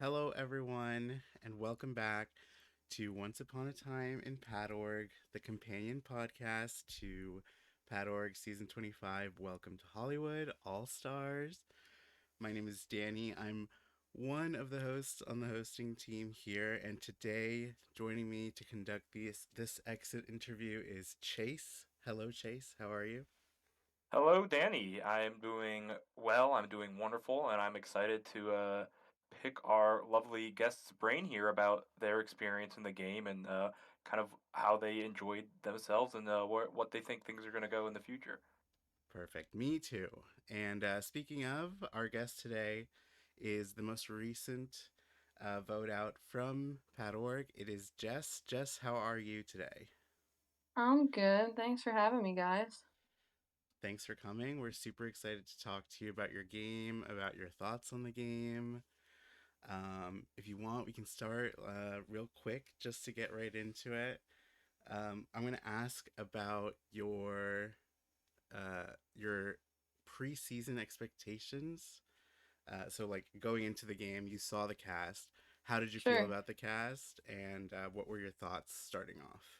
Hello, everyone, and welcome back to Once Upon a Time in PatORG, the companion podcast to PatORG Season 25. Welcome to Hollywood, All Stars. My name is Danny. I'm one of the hosts on the hosting team here, and today joining me to conduct this exit interview is Chase. Hello, Chase. How are you? Hello, Danny. I'm doing well. I'm doing wonderful, and I'm excited to pick our lovely guest's brain here about their experience in the game and kind of how they enjoyed themselves and what they think things are going to go in the future. Perfect. Me too. And speaking of, our guest today is the most recent vote out from PatORG. It is Jess. Jess, how are you today? I'm good. Thanks for having me, guys. Thanks for coming. We're super excited to talk to you about your game, about your thoughts on the game. If you want, we can start real quick just to get right into it. I'm going to ask about your preseason expectations. So, like going into the game, you saw the cast. How did you feel Sure. about the cast, and what were your thoughts starting off?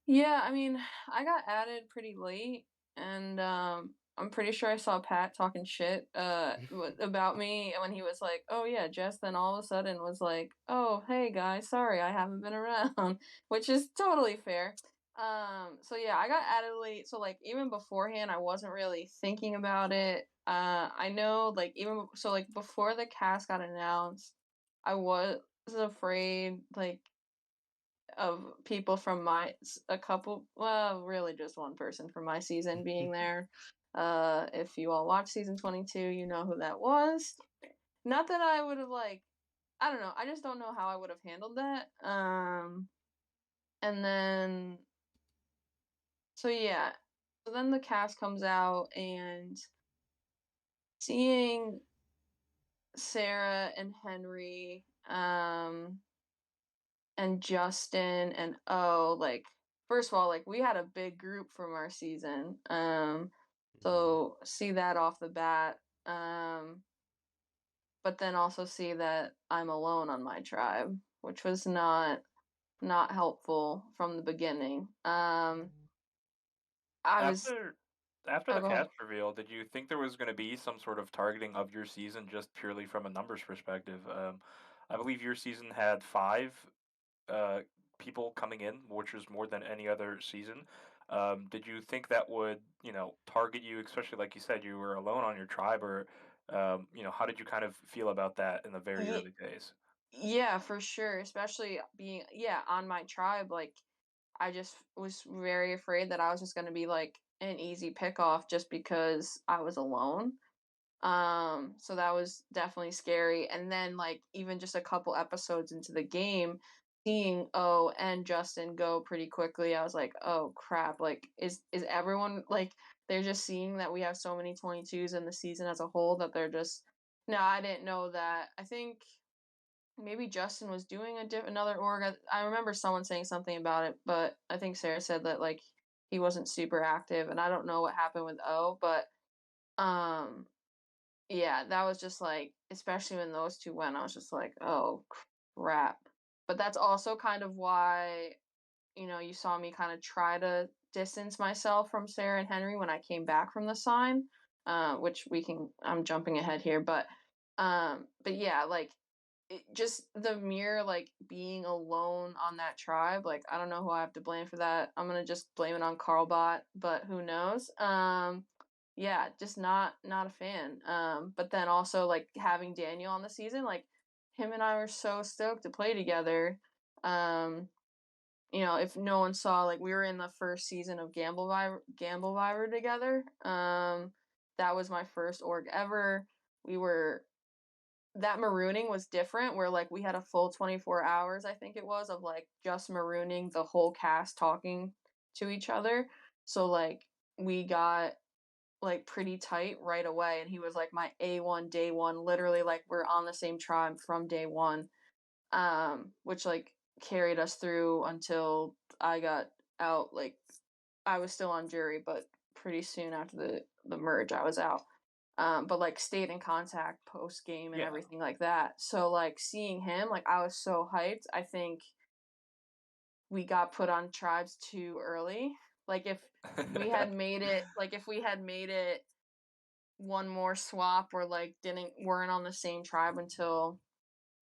Yeah, I mean, I got added pretty late, and I'm pretty sure I saw Pat talking shit about me when he was like, "Oh yeah, Jess." Then all of a sudden was like, "Oh hey guys, sorry I haven't been around," which is totally fair. So yeah, I got added late, so like even beforehand, I wasn't really thinking about it. I know like even so like before the cast got announced, I was afraid like of people from a couple, well, really just one person from my season being there. If you all watch season 22, you know who that was. Not that I would have like, I don't know. I just don't know how I would have handled that. And then so yeah, so then the cast comes out and seeing Sarah and Henry, and Justin and like first of all, like we had a big group from our season. Mhm. So see that off the bat. But then also see that I'm alone on my tribe, which was not helpful from the beginning. I was After after oh the go ahead. cast reveal, did you think there was going to be some sort of targeting of your season just purely from a numbers perspective? I believe your season had five uh, people coming in, which was more than any other season. Did you think that would, target you, especially like you said, you were alone on your tribe, or, how did you kind of feel about that in the very Ye- early days? yeah, for sure. Especially being on my tribe, like I just was very afraid that I was just gonna be like an easy pick off just because I was alone. So that was definitely scary. And then like even just a couple episodes into the game, seeing and Justin go pretty quickly, I was like, oh crap, like is everyone like they're just seeing that we have so many 22s in the season as a whole that they're just no, I didn't know that. I think maybe Justin was doing another org. I remember someone saying something about it, but I think Sarah said that like he wasn't super active, and I don't know what happened with but um, yeah, that was just like, especially when those two went, I was just like, oh crap. But that's also kind of why you saw me kind of try to distance myself from Sarah and Henry when I came back from the sign, which we can. I'm jumping ahead here, but yeah, like just the mere like being alone on that tribe, like I don't know who I have to blame for that. I'm gonna just blame it on Carlbot, but who knows. Yeah, just not a fan. But then also like having Daniel on the season, like him and I were so stoked to play together. um if no one saw, like we were in the first season of Gamble Viber together. That was my first org ever. We were That marooning was different, where like we had a full 24 hours, I think it was, of like just marooning the whole cast talking to each other. So like we got like pretty tight right away, and he was like my A1 day one, literally like we're on the same tribe from day one. Which like carried us through until I got out. Like I was still on jury, but pretty soon after the merge I was out. but like stayed in contact post game and Yeah. everything like that. So like seeing him, like I was so hyped. I think we got put on tribes too early. Like if we had made it one more swap or like didn't weren't on the same tribe until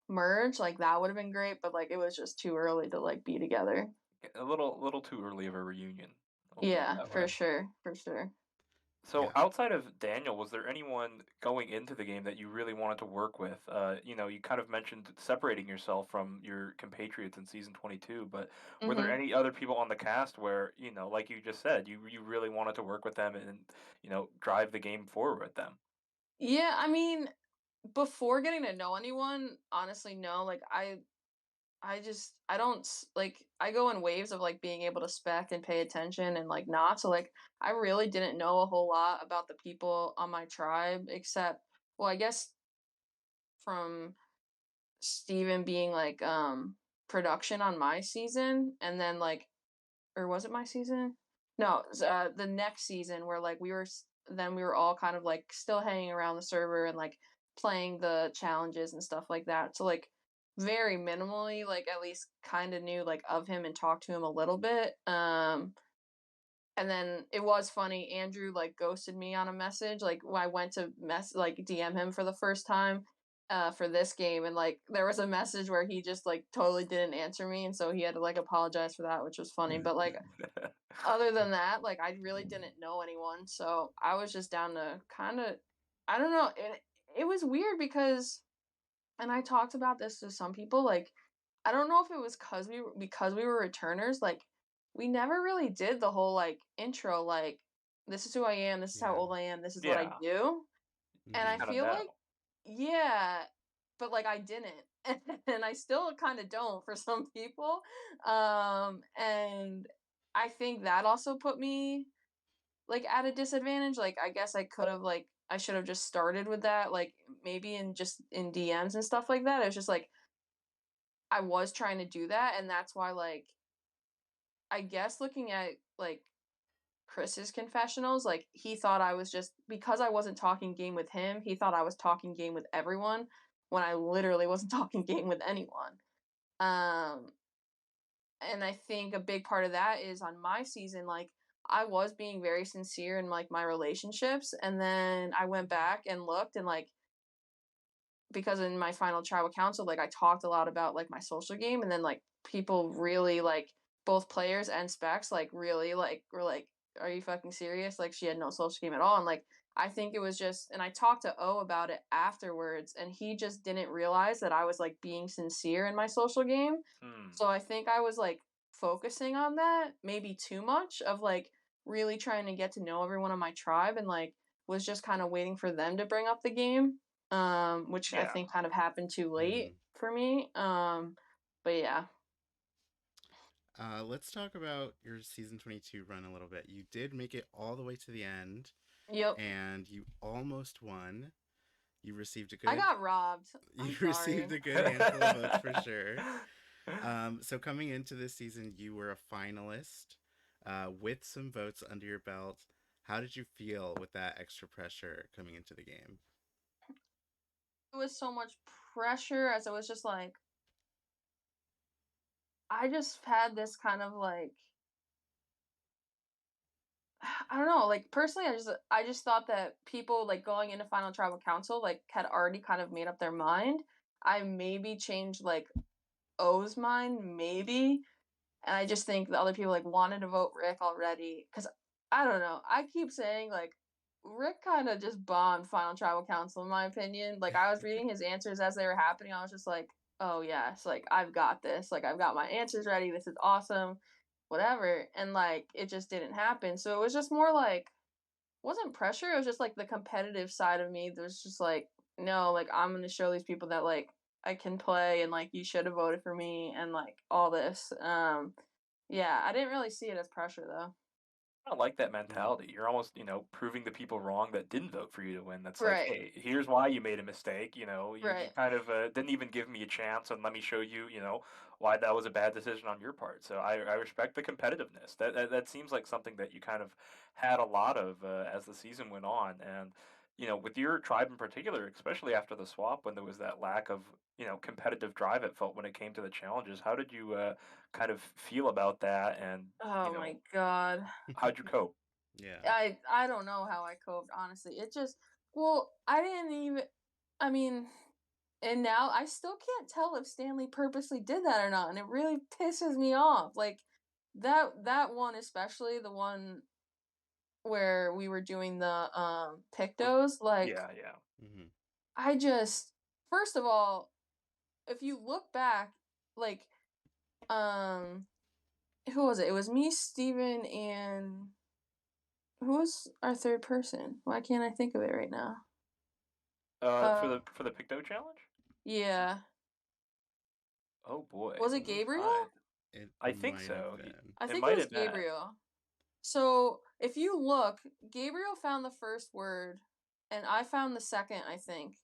merge, like that would have been great, but like it was just too early to like be together. A little too early of a reunion. We'll put it Yeah, that way. for sure, for sure. So Yeah. outside of Daniel, was there anyone going into the game that you really wanted to work with? You kind of mentioned separating yourself from your compatriots in season 22, but were there Mhm. any other people on the cast where, like you just said, you really wanted to work with them and, drive the game forward with them? Yeah, I mean, before getting to know anyone, honestly, no. Like I don't like I go in waves of like being able to spec and pay attention and like not. So like I really didn't know a whole lot about the people on my tribe except well, I guess from Steven being like production on my season and then like or was it my season? No, the next season where like then we were all kind of like still hanging around the server and like playing the challenges and stuff like that. So like very minimally, like at least kind of knew like of him and talked to him a little bit. And then it was funny. Andrew like ghosted me on a message. Like when I went to DM him for the first time for this game, and like there was a message where he just like totally didn't answer me, and so he had to like apologize for that, which was funny. But like other than that, like I really didn't know anyone, so I was just down to kind of I don't know. It was weird because, and I talked about this to some people, like I don't know if it was because we were returners, like we never really did the whole like intro, like this is who I am, this is how Yeah. old I am, this is what I Yeah, do, and just I Hmm. kind of feel know. like yeah, but like I didn't, and I still kind of don't for some people, and I think that also put me like at a disadvantage. Like I guess I should have just started with that, like maybe in DMs and stuff like that. It was just like I was trying to do that, and that's why like I guess looking at like Kris's confessionals, like he thought I was just because I wasn't talking game with him, he thought I was talking game with everyone when I literally wasn't talking game with anyone. Um and I think a big part of that is on my season, like I was being very sincere in like my relationships, and then I went back and looked and like because in my final tribal council, like I talked a lot about like my social game, and then like people really like both players and specs like really like were like, "Are you fucking serious?" Like she had no social game at all, and like I think it was just, and I talked to O about it afterwards, and he just didn't realize that I was like being sincere in my social game. Hmm. So I think I was like focusing on that maybe too much of like really trying to get to know everyone on my tribe and like was just kind of waiting for them to bring up the game, which I Yeah. think kind of happened too late Hmm. for me. But yeah. Let's talk about your season 22 run a little bit. You did make it all the way to the end, Yep. and you almost won. You received a I good got robbed. you I'm received sorry. a good handful of votes for sure. So coming into this season, you were a finalist with some votes under your belt. How did you feel with that extra pressure coming into the game? It was so much pressure as it was just like I just had this kind of like I don't know, like personally I just thought that people like going into final tribal council like had already kind of made up their mind. I maybe changed like O's mind, maybe. And I just think the other people like wanted to vote Rick already because I don't know. I keep saying like Rick kind of just bombed Final Tribal Council in my opinion. Like I was reading his answers as they were happening. I was just like, oh yes, like I've got this. Like I've got my answers ready. This is awesome. Whatever. And like it just didn't happen. So it was just more like wasn't pressure. It was just like the competitive side of me. There's just like no, like I'm gonna show these people that like I can play and like you should have voted for me and like all this. Yeah, I didn't really see it as pressure though. I like that Mhm. mentality. You're almost, proving the people wrong that didn't vote for you to win. That's like, Right. hey, here's why you made a mistake. You Right. kind of didn't even give me a chance, and let me show you, why that was a bad decision on your part. So I respect the competitiveness. That seems like something that you kind of had a lot of as the season went on. And with your tribe in particular, especially after the swap, when there was that lack of competitive drive, it felt when it came to the challenges. How did you kind of feel about that, and Oh my god. how'd you cope? Yeah. I don't know how I coped, honestly. It just, well, I didn't even, I mean, and now I still can't tell if Stanley purposely did that or not, and it really pisses me off. Like that one, especially the one where we were doing the pictos, like Yeah, yeah. Hmm. I just, first of all, if you look back, like um who was it? It was me, Steven, and who was our third person? Why can't I think of it right now? For Uh the Picto challenge? yeah. Oh boy, Was it who Gabriel? tried? It I think might have so. been. I It think it might was have been. Gabriel. So if you look, Gabriel found the first word, and I found the second, I think.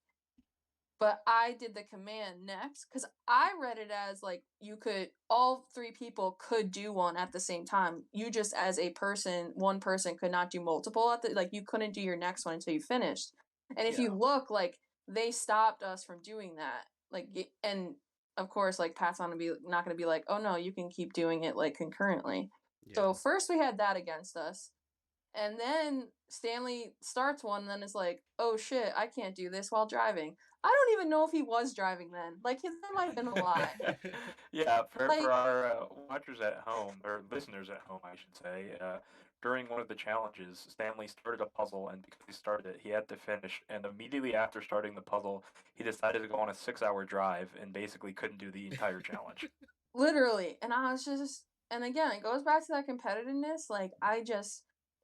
But I did the command next because I read it as like you could, all three people could do one at the same time. You just, as a person, one person could not do multiple at the, like you couldn't do your next one until you finished. And if Yeah. you look, like they stopped us from doing that. Like, and of course, like Pat's not gonna be like, oh no, you can keep doing it like concurrently. Yeah. So first we had that against us. And then Stanley starts one and then is like, oh shit, I can't do this while driving. I don't even know if he was driving then. Like, that might have been a lie. Yeah, for Like, our watchers at home, or listeners at home, I should say, during one of the challenges, Stanley started a puzzle, and because he started it, he had to finish. And immediately after starting the puzzle, he decided to go on a 6-hour drive and basically couldn't do the entire challenge. literally. And I was just, and again, it goes back to that competitiveness. Like,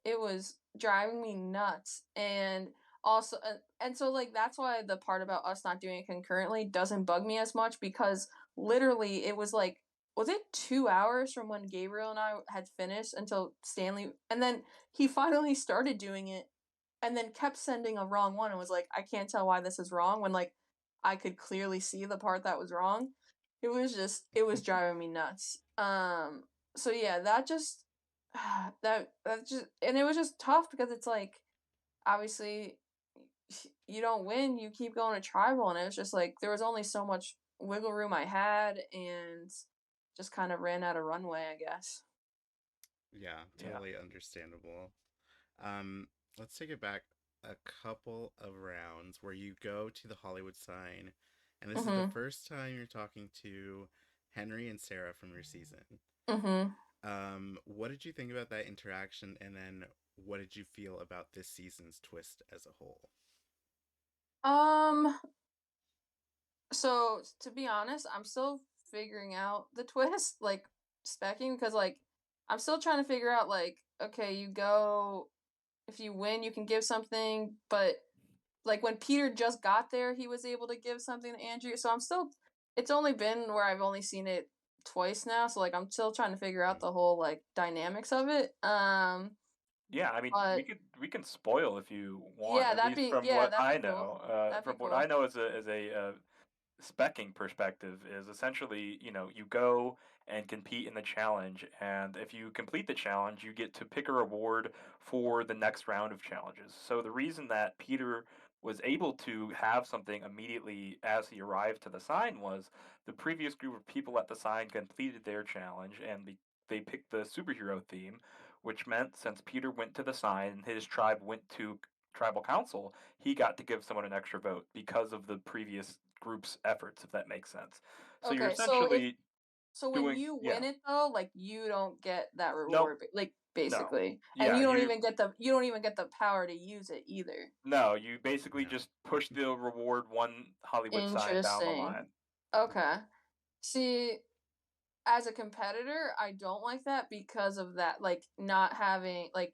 it was driving me nuts. And also, and so, like, that's why the part about us not doing it concurrently doesn't bug me as much because literally it was like, was it 2 hours from when Gabriel and I had finished until Stanley, and then he finally started doing it and then kept sending a wrong one and was like, I can't tell why this is wrong when like I could clearly see the part that was wrong. It was driving me nuts. So yeah, that just that just, and it was just tough because it's like obviously you don't win, you keep going to tribal, and it was just like there was only so much wiggle room I had and just kind of ran out of runway, I guess. Yeah, Yeah. totally understandable. Um, let's take it back a couple of rounds where you go to the Hollywood sign, and this is the Mhm. first time you're talking to Henry and Sarah from your season. Mhm. What did you think about that interaction, and then what did you feel about this season's twist as a whole? Um So to be honest, I'm still figuring out the twist, like specking, because like I'm still trying to figure out like, okay, you go, if you win, you can give something, but like when Peter just got there, he was able to give something to Andrew. So I'm still, it's only been where I've only seen it twice now, so like I'm still trying to figure out Mm. the whole like dynamics of it. Yeah, I mean, But we can spoil if you want, yeah, at least from yeah, what that'd I be cool. know. That'd be From what I cool. know as a specking perspective is essentially, you go and compete in the challenge, and if you complete the challenge, you get to pick a reward for the next round of challenges. So the reason that Peter was able to have something immediately as he arrived to the sign was the previous group of people at the sign completed their challenge, and they picked the superhero theme, which meant since Peter went to the sign and his tribe went to tribal council, he got to give someone an extra vote because of the previous group's efforts, if that makes sense. So you're Okay, so if essentially so when doing, you yeah. win it though, like you don't get that Nope. reward, like No. basically, and Yeah, you you don't even get the power to use it either. no, you basically No. just push the reward one Hollywood sign down the Interesting. line. Okay. See, as a competitor, I don't like that because of that, like not having like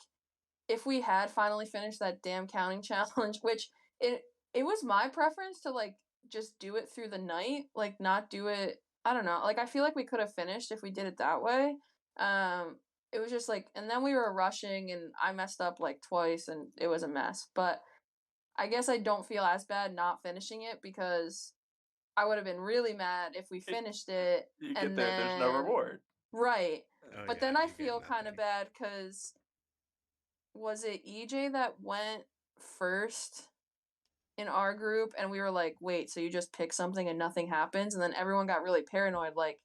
if we had finally finished that damn counting challenge, which it it was my preference to like just do it through the night, like not do it. I don't know. Like I feel like we could have finished if we did it that way. Um, it was just like, and then we were rushing, and I messed up like twice, and it was a mess. But I guess I don't feel as bad not finishing it because I would have been really mad if we It, finished it you get and there, there's no then reward. right. Oh But yeah, then I you get feel kind of nothing. bad because was it EJ that went first? in our group, and we were like, wait, so you just pick something and nothing happens? And then everyone got really paranoid, like,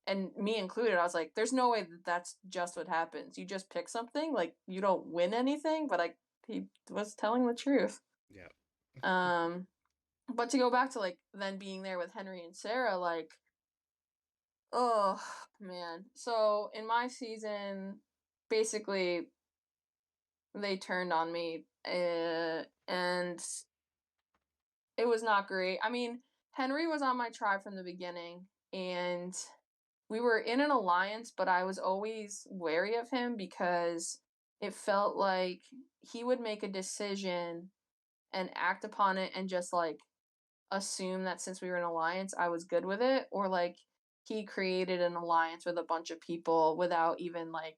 and me included. I was like, there's no way that that's just what happens. You just pick something, like, you don't win anything. But he was telling the truth. Yeah. But to go back to, like, then being there with Henry and Sarah, like, oh man. So in my season, basically they turned on me, and it was not great. I mean, Henry was on my tribe from the beginning, and we were in an alliance, but I was always wary of him because it felt like he would make a decision and act upon it and just like assume that since we were in an alliance, I was good with it, or like he created an alliance with a bunch of people without even like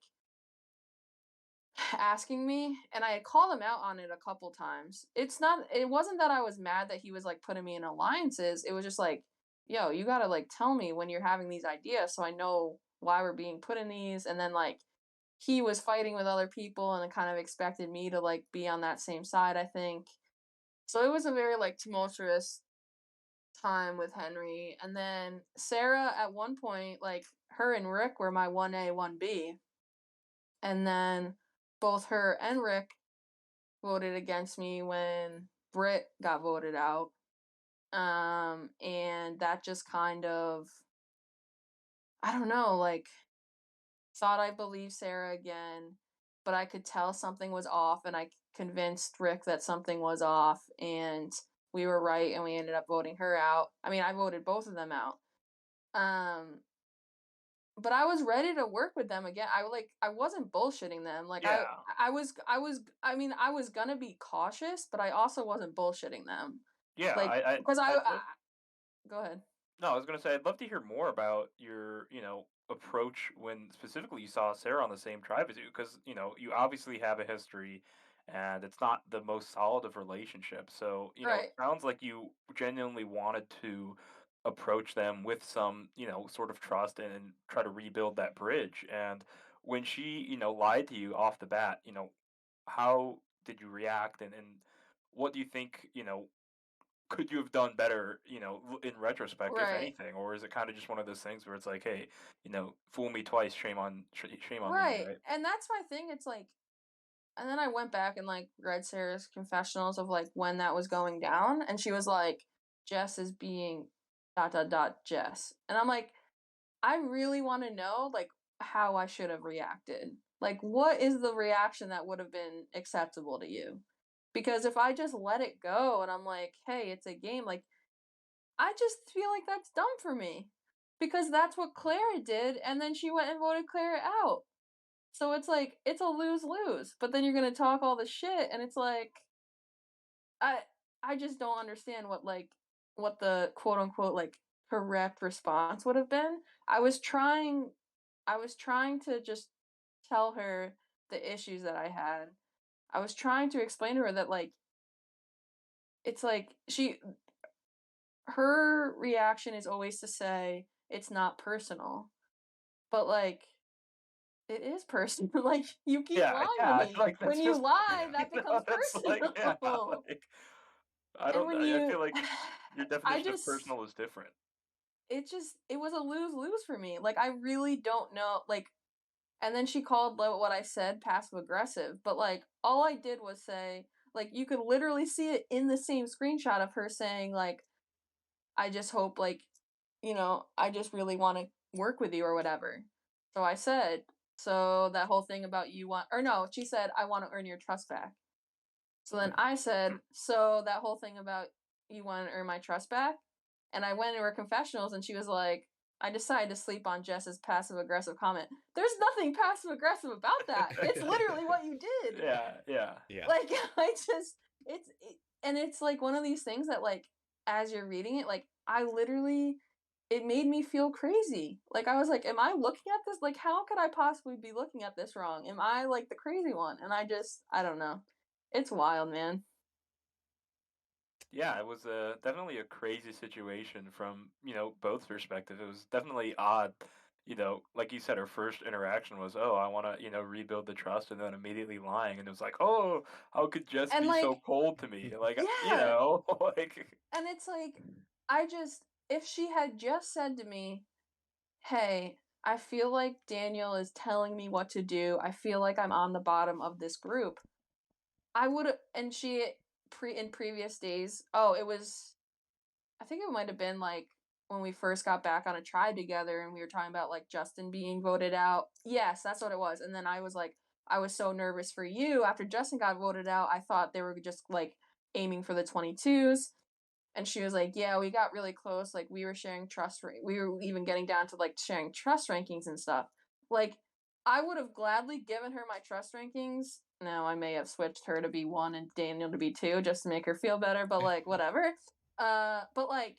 asking me, and I had called him out on it a couple times. It wasn't that I was mad that he was like putting me in alliances. It was just like, yo, you gotta like tell me when you're having these ideas so I know why we're being put in these. And then like he was fighting with other people and kind of expected me to like be on that same side, I think. So it was a very like tumultuous time with Henry. And then Sarah at one point, like her and Rick were my 1A, 1B. And then both her and Rick voted against me when Britt got voted out. And that just kind of, I don't know, like, thought I believed Sarah again, but I could tell something was off, and I convinced Rick that something was off, and we were right, and we ended up voting her out. I mean, I voted both of them out. Um, but I was ready to work with them again. I wasn't bullshitting them. Like Yeah. I mean, I was gonna be cautious, but I also wasn't bullshitting them. Yeah, Like because I'd love go ahead. No, I was gonna say I'd love to hear more about your, approach when specifically you saw Sarah on the same tribe as you, because you obviously have a history, and it's not the most solid of relationships. So it Right. sounds like you genuinely wanted to approach them with some, sort of trust and try to rebuild that bridge. And when she, lied to you off the bat, how did you react, and what do you think, could you have done better, in retrospect, if Right. anything, or is it kind of just one of those things where it's like, hey, fool me twice, shame on me, Right. right? And that's my thing. It's like, and then I went back and like read Sarah's confessionals of like when that was going down, and she was like, Jess is being dot dot dot Jess. And I'm like, I really want to know like how I should have reacted. Like, what is the reaction that would have been acceptable to you? Because if I just let it go and I'm like, hey, it's a game, like, I just feel like that's dumb for me. Because that's what Clara did, and then she went and voted Clara out. So it's like, it's a lose lose. But then you're going to talk all the shit, and it's like, I I just don't understand what the quote unquote like correct response would have been. I was trying to just tell her the issues that I had. I was trying to explain to her that like it's like her reaction is always to say it's not personal. But like it is personal. Like you keep Yeah, lying to yeah, me. like When that's you just, lie, Yeah. that becomes that's like, yeah, personal. like And when I you feel like your I definition of just personal is different. it was a lose lose for me. Like I really don't know. Like, and then she called what I said passive aggressive, but like all I did was say like you could literally see it in the same screenshot of her saying like I just hope like I just really want to work with you or whatever. So I said so that whole thing about you want or no, she said I want to earn your trust back. So then I said, so that whole thing about you want to earn my trust back? And I went into her confessionals and she was like, I decided to sleep on Jess's passive aggressive comment. There's nothing passive aggressive about that. It's literally what you did. Yeah, yeah. Yeah. Like, I just, and it's like one of these things that, like, as you're reading it, like, I literally, it made me feel crazy. Like, I was like, am I looking at this? Like, how could I possibly be looking at this wrong? Am I, like, the crazy one? And I don't know. It's wild, man. Yeah, it was definitely a crazy situation from, both perspectives. It was definitely odd, like you said, her first interaction was, "Oh, I want to, rebuild the trust," and then immediately lying, and it was like, "Oh, how could Jess And be so like, cold to me?" Like, yeah, like, and it's like, if she had just said to me, "Hey, I feel like Daniel is telling me what to do. I feel like I'm on the bottom of this group." I would have, and she in previous days. Oh, it was. I think it might have been like when we first got back on a tribe together, and we were talking about like Justin being voted out. Yes, that's what it was. And then I was like, I was so nervous for you after Justin got voted out. I thought they were just like aiming for the 22s. And she was like, "Yeah, we got really close. Like we were sharing we were even getting down to like sharing trust rankings and stuff." Like I would have gladly given her my trust rankings. Now I may have switched her to be 1 and Daniel to be 2 just to make her feel better, but like whatever. But like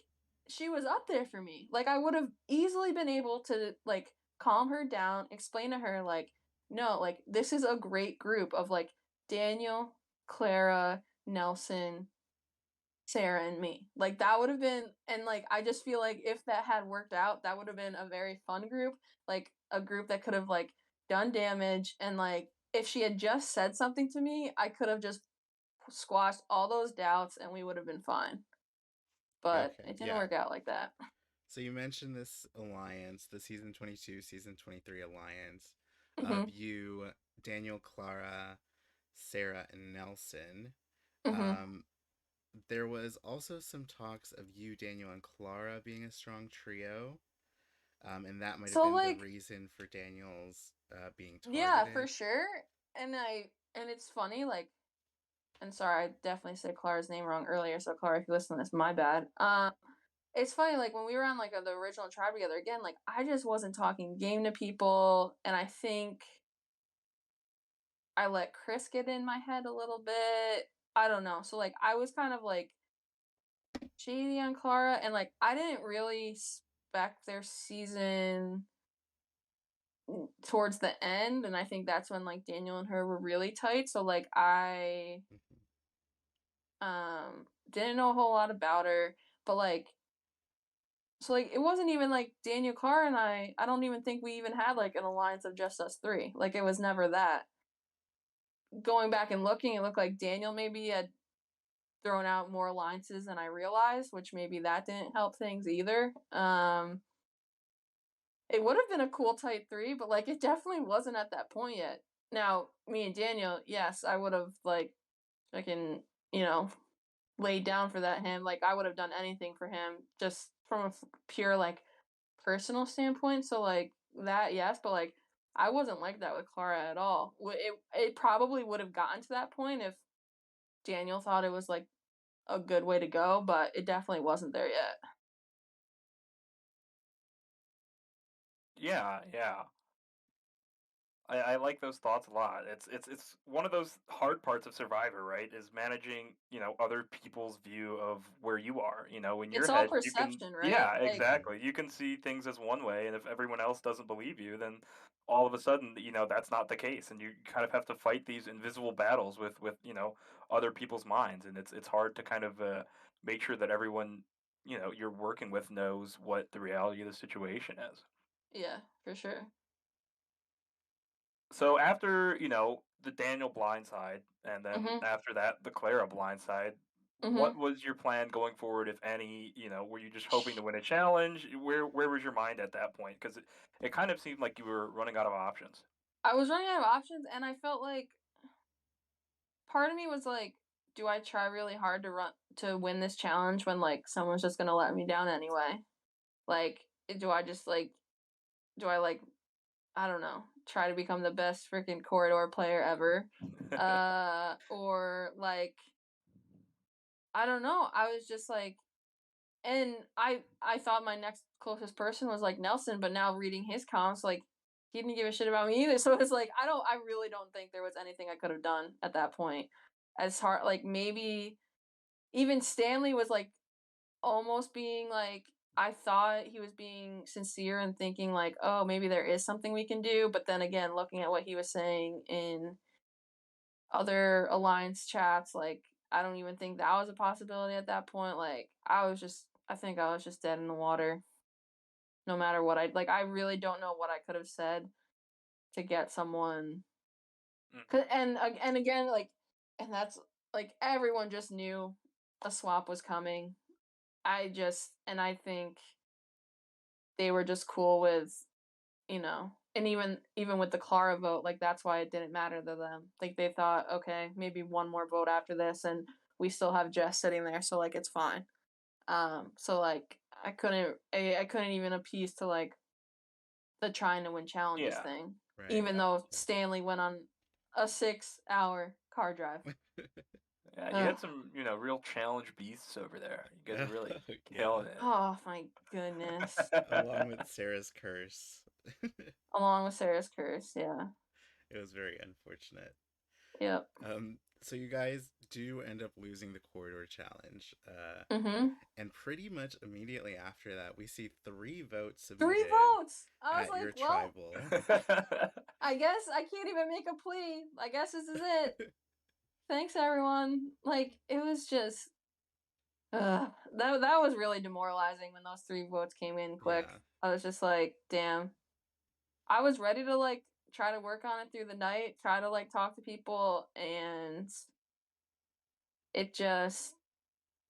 she was up there for me. Like I would have easily been able to like calm her down, explain to her like, "No, like this is a great group of like Daniel, Clara, Nelson, Sarah and me." Like that would have been, and like I just feel like if that had worked out, that would have been a very fun group, like a group that could have like done damage, and like if she had just said something to me, I could have just squashed all those doubts and we would have been fine. But Okay, it didn't yeah. work out like that. So you mentioned this alliance, the season 22, season 23 alliance of Mhm. you, Daniel, Clara, Sarah, and Nelson. Mhm. Um, there was also some talks of you, Daniel, and Clara being a strong trio, and that might have So been the like reason for Daniel's being yeah, for targeted. sure. And it's funny like, and sorry, I definitely said Clara's name wrong earlier, so Clara, if you listen to this, my bad. It's funny, like when we were on like the original tribe together again, like I just wasn't talking game to people, and I think I let Kris get in my head a little bit. I don't know. So like I was kind of like shady on Clara, and like I didn't really spec their season towards the end, and I think that's when like Daniel and her were really tight. So like I Mhm. didn't know a whole lot about her, but like so like it wasn't even like Daniel Carr and I don't even think we even had like an alliance of just us three. Like it was never that. Going back and looking, it looked like Daniel maybe had thrown out more alliances than I realized, which maybe that didn't help things either. It would have been a cool tight three, but like it definitely wasn't at that point yet. Now, me and Daniel, yes, I would have like fucking, you know, laid down for that him. Like I would have done anything for him just from a pure like personal standpoint. So like that, yes, but like I wasn't like that with Clara at all. It probably would have gotten to that point if Daniel thought it was like a good way to go, but it definitely wasn't there yet. yeah, yeah. I like those thoughts a lot. It's one of those hard parts of Survivor, right? Is managing, other people's view of where you are. In your It's all head, you can, perception, right? yeah, Like Mhm. exactly. You can see things as one way, and if everyone else doesn't believe you, then all of a sudden, that's not the case, and you kind of have to fight these invisible battles with other people's minds, and it's hard to kind of make sure that everyone you're working with knows what the reality of the situation is. yeah, for sure. So after, the Daniel blindside, and then Mhm. after that, the Clara blindside, what Mhm. was your plan going forward, if any? Were you just hoping to win a challenge? Where was your mind at that point? Because it kind of seemed like you were running out of options. I was running out of options and I felt like part of me was like, do I try really hard to win this challenge when like someone's just gonna let me down anyway? Like, do I just like do I like I don't know, try to become the best freaking corridor player ever? Or like I don't know. I was just like, and I thought my next closest person was like Nelson, but now reading his comps, like he didn't give a shit about me either. So it's like I really don't think there was anything I could have done at that point. As hard like maybe even Stanley was like almost being like I thought he was being sincere and thinking like, oh, maybe there is something we can do. But then again, looking at what he was saying in other alliance chats, like I don't even think that was a possibility at that point. Like I think I was just dead in the water. no matter what I really don't know what I could have said to get someone. And again, and that's everyone just knew a swap was coming. I think they were just cool with, and even with the Clara vote, that's why it didn't matter to them. They thought, okay, maybe one more vote after this, and we still have Jess sitting there, so it's fine. So I couldn't even appease to the trying to win challenges thing, Right. even though Stanley went on a 6-hour car drive. Yeah, you had some, real challenge beasts over there. You guys are really killing it. Oh my goodness. Along with Sarah's curse. Along with Sarah's curse, yeah. It was very unfortunate. Yep. So you guys do end up losing the corridor challenge. And pretty much immediately after that, we see 3 votes submitted. 3 votes! I was at like, your well, tribal. I guess I can't even make a plea. I guess this is it. Thanks, everyone. It was just... that was really demoralizing when those 3 votes came in quick. Yeah. I was just like, damn. I was ready to try to work on it through the night, try to talk to people, and it just,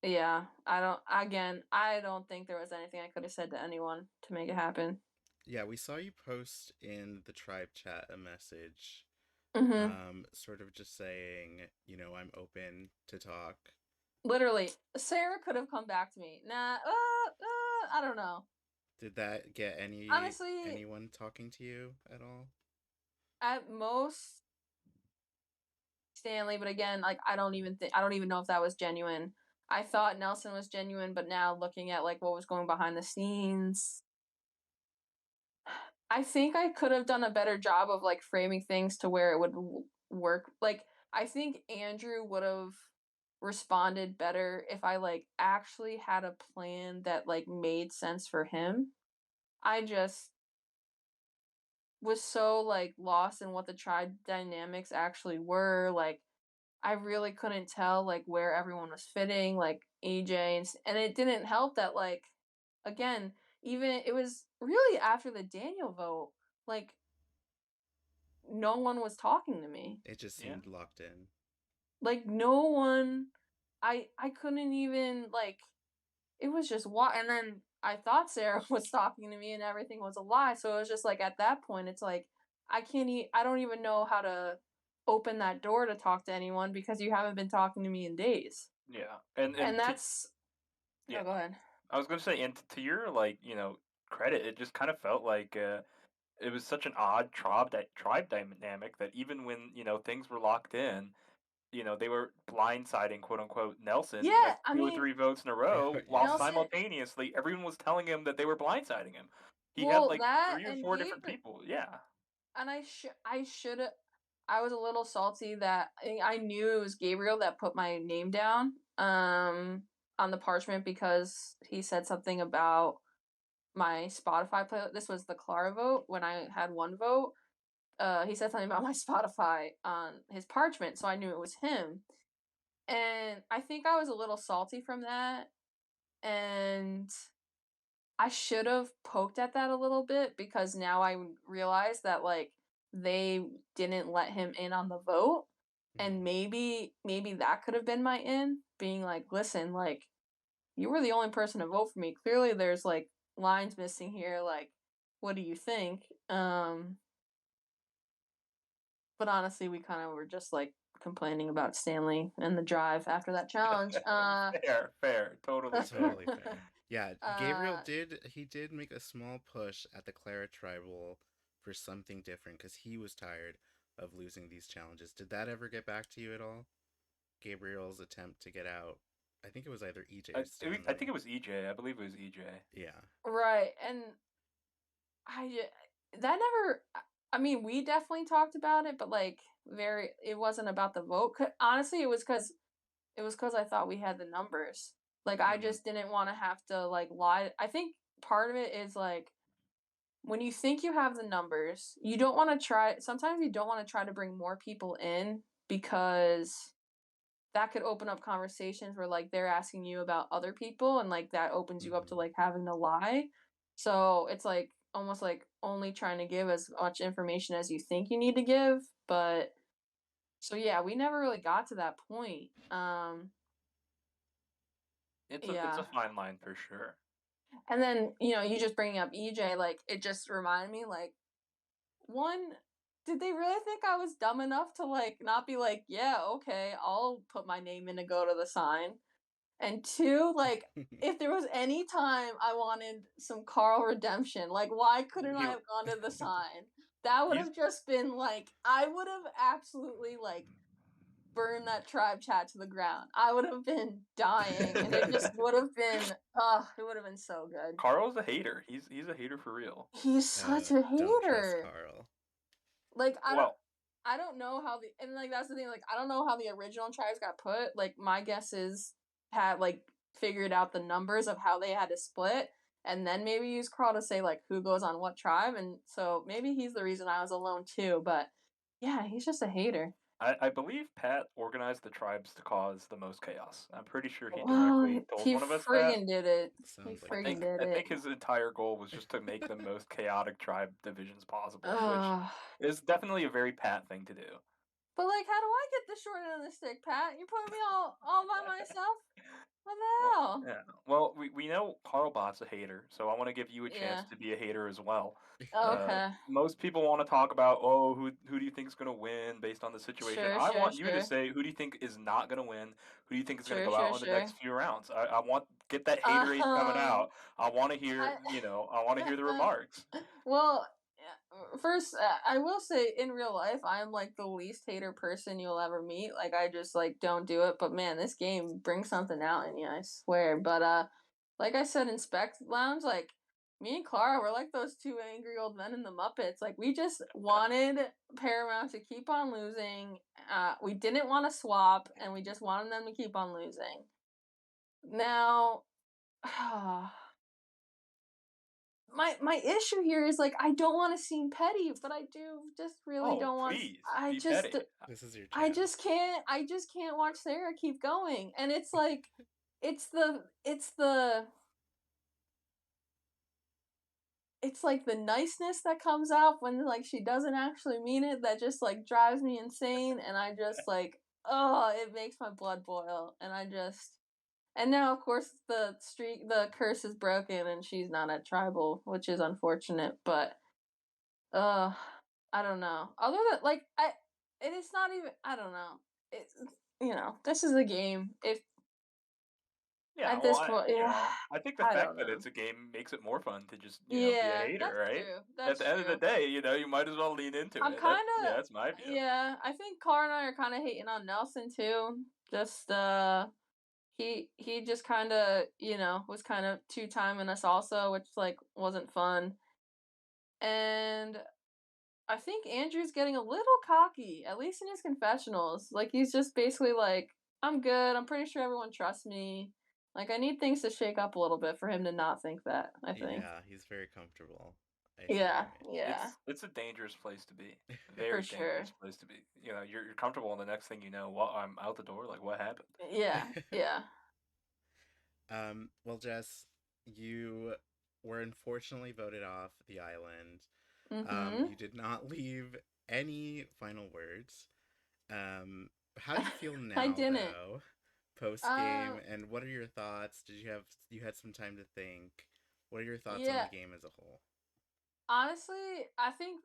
yeah, I don't think there was anything I could have said to anyone to make it happen. Yeah, we saw you post in the tribe chat a message, sort of just saying, I'm open to talk. Literally, Sarah could have come back to me. Nah, I don't know. Did that get Honestly, anyone talking to you at all? At most, Stanley, but again, I don't even know if that was genuine. I thought Nelson was genuine, but now looking at what was going behind the scenes, I think I could have done a better job of framing things to where it would work. I think Andrew would have responded better if I actually had a plan that made sense for him. I just was so lost in what the tribe dynamics actually were. I really couldn't tell where everyone was fitting, AJ, and it didn't help that again, even it was really after the Daniel vote, no one was talking to me. It just seemed locked in. No one, I couldn't even it was just what, and then I thought Sarah was talking to me and everything was a lie. So it was just at that point, it's I don't even know how to open that door to talk to anyone because you haven't been talking to me in days. Yeah, and that's yeah. Oh, go ahead. I was gonna say, and to your credit, it just kind of felt like it was such an odd tribe dynamic that even when things were locked in, they were blindsiding, quote unquote, Nelson with 2 or 3 votes in a row, while Nelson, simultaneously everyone was telling him that they were blindsiding him. He had that 3 or and 4 different people. Yeah. And I should have. I was a little salty that I knew it was Gabriel that put my name down on the parchment because he said something about my Spotify play. This was the Clara vote when I had 1 vote. He said something about my Spotify on his parchment, so I knew it was him. And I think I was a little salty from that, and I should have poked at that a little bit because now I realize that they didn't let him in on the vote, and maybe that could have been my in, being listen, you were the only person to vote for me. Clearly there's lines missing here, what do you think? But honestly, we kind of were just complaining about Stanley and the drive after that challenge. Fair, totally fair. Yeah, Gabriel did make a small push at the Clara tribal for something different because he was tired of losing these challenges. Did that ever get back to you at all? Gabriel's attempt to get out. I think it was either EJ or Stanley. I think it was EJ. I believe it was EJ. Yeah. Right, and that never. I mean, we definitely talked about it, but it wasn't about the vote. Honestly, it was because I thought we had the numbers. I just didn't want to have to lie. I think part of it is when you think you have the numbers, you don't want to try. Sometimes you don't want to try to bring more people in because that could open up conversations where they're asking you about other people, and that opens you up to having to lie. So it's like almost like only trying to give as much information as you think you need to give. But so yeah, we never really got to that point. It's a Yeah. fine line for sure. And then, you just bringing up EJ, like it just reminded me, like, one, did they really think I was dumb enough to like not be like, yeah, okay, I'll put my name in to go to the sign? And two, like, if there was any time I wanted some Carl redemption, like, why couldn't I He have gone to the sign? That would he's have just been like, I would have absolutely like burned that tribe chat to the ground. I would have been dying, and it just would have been, it would have been so good. Carl's a hater. He's a hater for real. He's such a Don't trust hater. Carl. Like Well, I don't know how and like that's the thing, like I don't know how the original tribes got put. Like my guess is had like figured out the numbers of how they had to split and then maybe use Carl to say like who goes on what tribe, and so maybe he's the reason I was alone too, but yeah, he's just a hater. I believe Pat organized the tribes to cause the most chaos. I'm pretty sure he Well, directly told he one of us that. friggin' did it. He Sounds like friggin' it. did I it. think his entire goal was just to make the most chaotic tribe divisions possible, which Ugh. is definitely a very Pat thing to do. But like, how do I get the short end of the stick, Pat? You put me all by myself. What the Well, hell? yeah. Well, we know Carlbot's a hater, so I want to give you a chance Yeah. to be a hater as well. Okay. Most people want to talk about, oh, who do you think is going to win based on the situation. Sure. I Sure. want you to Sure. say who do you think is not going to win, who do you think is going to Sure. go out Sure. on the Sure. next few rounds. I want get that haterade coming Um. out. I want to hear, I. I want to hear the remarks. Well, first, I will say in real life, I'm like the least hater person you'll ever meet. Like, I just like don't do it. But man, this game brings something out in you, I swear. But like I said in Spec Lounge, like me and Clara were like those two angry old men in the Muppets. Like we just wanted Paramount to keep on losing. We didn't want to swap, and we just wanted them to keep on losing. Now, my issue here is like I don't want to seem petty, but I do just really Oh, don't want. please I be just petty. This is your I chance. just can't watch Sarah keep going, and it's like it's like the niceness that comes out when like she doesn't actually mean it that just like drives me insane, and I just like, oh, it makes my blood boil, and I just. And now, of course, the curse is broken, and she's not at tribal, which is unfortunate. But, uh, I don't know. Other than like, it is not even. I don't know. It's this is a game. If Yeah, at well, this point, yeah, I think the I fact don't that know. it's a game makes it more fun to just, be a Yeah, hater, that's right? true. At That's the end of the true. day, you might as well lean into I'm it. kind That's my of view. yeah. I think Car and I are kind of hating on Nelson too. Just he just kind of was kind of two timing us also, which like wasn't fun. And I think Andrew's getting a little cocky, at least in his confessionals. Like he's just basically like, I'm good. I'm pretty sure everyone trusts me. Like I need things to shake up a little bit for him to not think that, I think. Yeah, he's very comfortable. I see what Yeah, you yeah, It's a dangerous place to be. mean. for Very sure. dangerous place to be. You're comfortable, and the next thing you know, well, I'm out the door. Like, what happened? Yeah, yeah. Well, Jess, you were unfortunately voted off the island. Mhm. You did not leave any final words. How do you feel I now, didn't. though, post game? Um, And what are your thoughts? You had some time to think? What are your thoughts on yeah. the game as a whole? Honestly, I think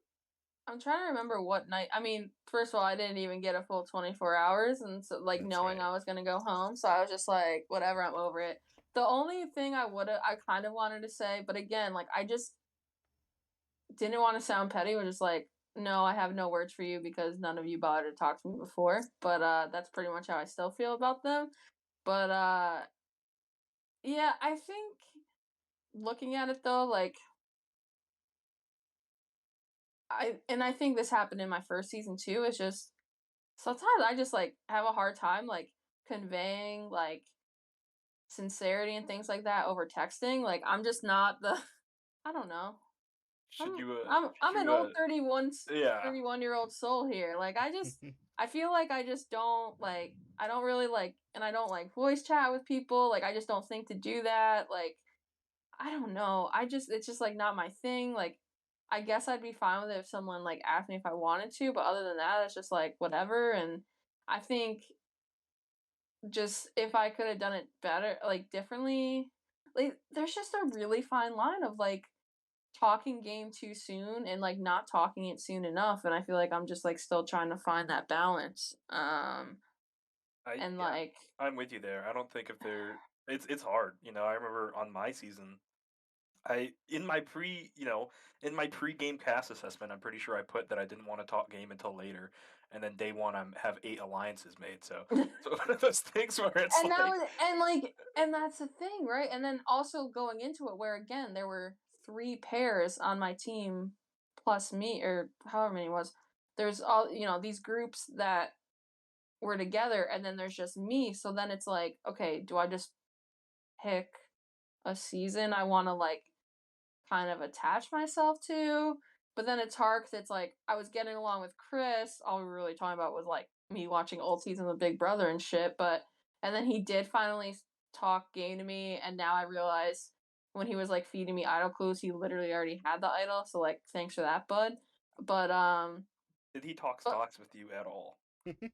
I'm trying to remember what night. I mean, first of all, I didn't even get a full 24 hours, and so like That's knowing right. I was gonna go home, so I was just like, whatever, I'm over it. The only thing I kind of wanted to say, but again, like I just didn't want to sound petty. Was just like, no, I have no words for you because none of you bothered to talk to me before. But that's pretty much how I still feel about them. But yeah, I think looking at it though, like I think this happened in my first season too. It's just sometimes I just like have a hard time like conveying like sincerity and things like that over texting. Like I'm just not the I don't know. Should you, I'm an old 31 yeah, 31-year-old soul here. Like I feel like I just don't like I don't really like and I don't like voice chat with people. Like I just don't think to do that. Like I don't know. It's just like not my thing. Like, I guess I'd be fine with it if someone like asked me if I wanted to, but other than that, it's just like whatever. And I think just if I could have done it better, like differently, like there's just a really fine line of like talking game too soon and like not talking it soon enough. And I feel like I'm just like still trying to find that balance. And Yeah, like, I'm with you there. I don't think if they're it's hard. I remember on my season, I in my pre you know in my pre-game cast assessment, I'm pretty sure I put that I didn't want to talk game until later, and then day one I have 8 alliances made. So one of those things where it's and like, and that's the thing, right? And then also going into it where again there were 3 pairs on my team plus me or however many it was. There's all these groups that were together and then there's just me. So then it's like, okay, do I just pick a season I want to like kind of attach myself to? But then it's hard because it's like I was getting along with Kris. All we were really talking about was like me watching old seasons of Big Brother and shit. But and then he did finally talk game to me, and now I realize when he was like feeding me idol clues, he literally already had the idol. So like, thanks for that, bud. But did he talk but stocks with you at all?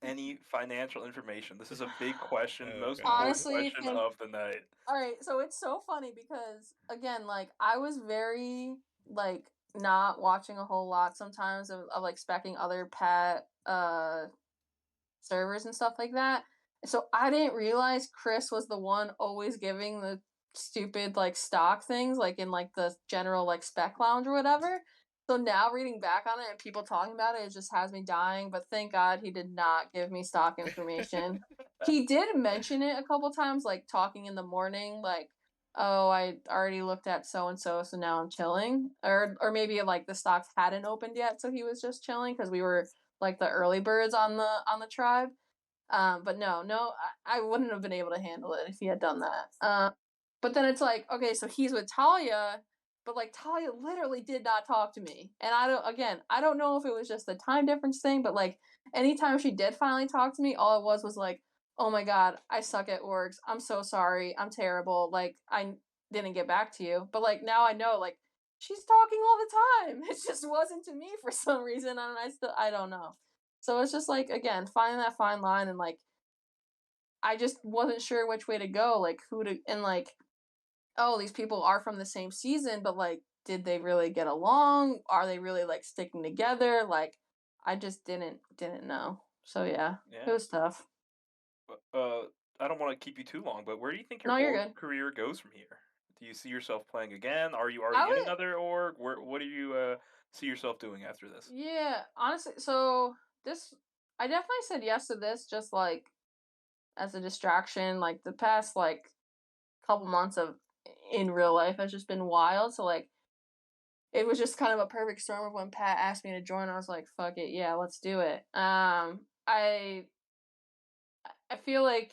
Any financial information? This is a big question, Oh most important god. honestly, question of the night. all right, so it's so funny because again, like I was very like not watching a whole lot sometimes of like specking other pet servers and stuff like that. So I didn't realize Kris was the one always giving the stupid like stock things like in like the general like spec lounge or whatever. So now reading back on it and people talking about it, it just has me dying. But thank God he did not give me stock information. He did mention it a couple times, like talking in the morning, like, "Oh, I already looked at so and so, so now I'm chilling," or maybe like the stocks hadn't opened yet, so he was just chilling because we were like the early birds on the tribe. But no, I wouldn't have been able to handle it if he had done that. But then it's like, okay, so he's with Talia, but like Talia literally did not talk to me, and I don't know if it was just the time difference thing, but like anytime she did finally talk to me, all it was like, oh my god, I suck at orgs. I'm so sorry. I'm terrible. Like I didn't get back to you, but like now I know like she's talking all the time. It just wasn't to me for some reason, and I don't know. So it's just like again, finding that fine line and like I just wasn't sure which way to go, like who to and like, oh, these people are from the same season, but like did they really get along? Are they really like sticking together? Like I just didn't know. So yeah, it Yeah. was tough. Uh, I don't want to keep you too long, but where do you think your No, you're org good. career goes from here? Do you see yourself playing again? Are you I already in would another org? What do you see yourself doing after this? yeah, honestly, so this I definitely said yes to this just like as a distraction. Like the past like couple months of in real life has just been wild. So like it was just kind of a perfect storm of when Pat asked me to join. I was like, "Fuck it, yeah, let's do it." I feel like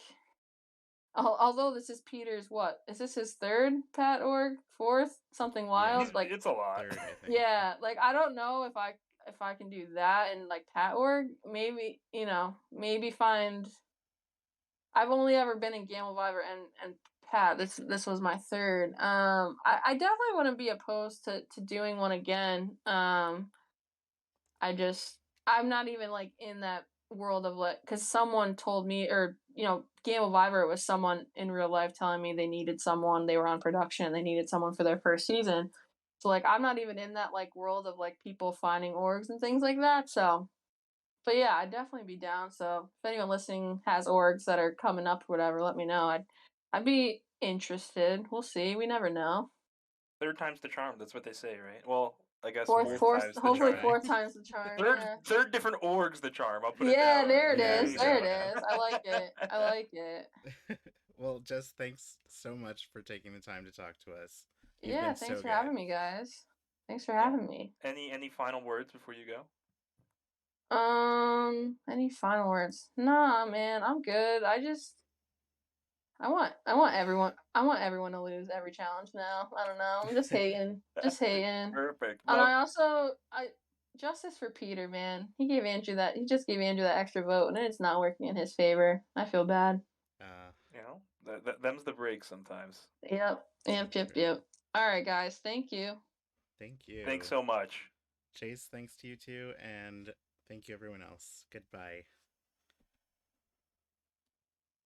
although this is Peter's what is this his third PatORG, fourth, something Yeah, wild like It's a lot. third, I think. yeah, like I don't know if I can do that and like PatORG. Maybe maybe find. I've only ever been in Gamble Viver and Pat. This was my third. I definitely wouldn't be opposed to doing one again. I just I'm not even like in that world of like because someone told me or Game of Viver it was someone in real life telling me they needed someone they were on production they needed someone for their first season. So like I'm not even in that like world of like people finding orgs and things like that. So but yeah, I'd definitely be down. So if anyone listening has orgs that are coming up or whatever, let me know. I'd be interested. We'll see. We never know. Third time's the charm. That's what they say, right? Well, I guess Fourth, fourth fourth, time's the hopefully charm. Okay. fourth time's the charm. Third Yeah. third different orgs the charm. I'll put it that Yeah, there it way. There is. you There go. it is. I like it. I like it. Well, Jess, thanks so much for taking the time to talk to us. You've Yeah, been thanks so for good. having me, guys. Thanks for Yeah. having me. Any final words before you go? Any final words? Nah, man, I'm good. I want everyone to lose every challenge now. I don't know. I'm just hating. Just hating. Perfect. And Well, I justice for Peter, man. He just gave Andrew that extra vote and it's not working in his favor. I feel bad. Uh, them's the breaks sometimes. Yep. so Yep, yep, true. yep. All right, guys. Thank you. Thank you. Thanks so much. Chase, thanks to you too, and thank you everyone else. Goodbye.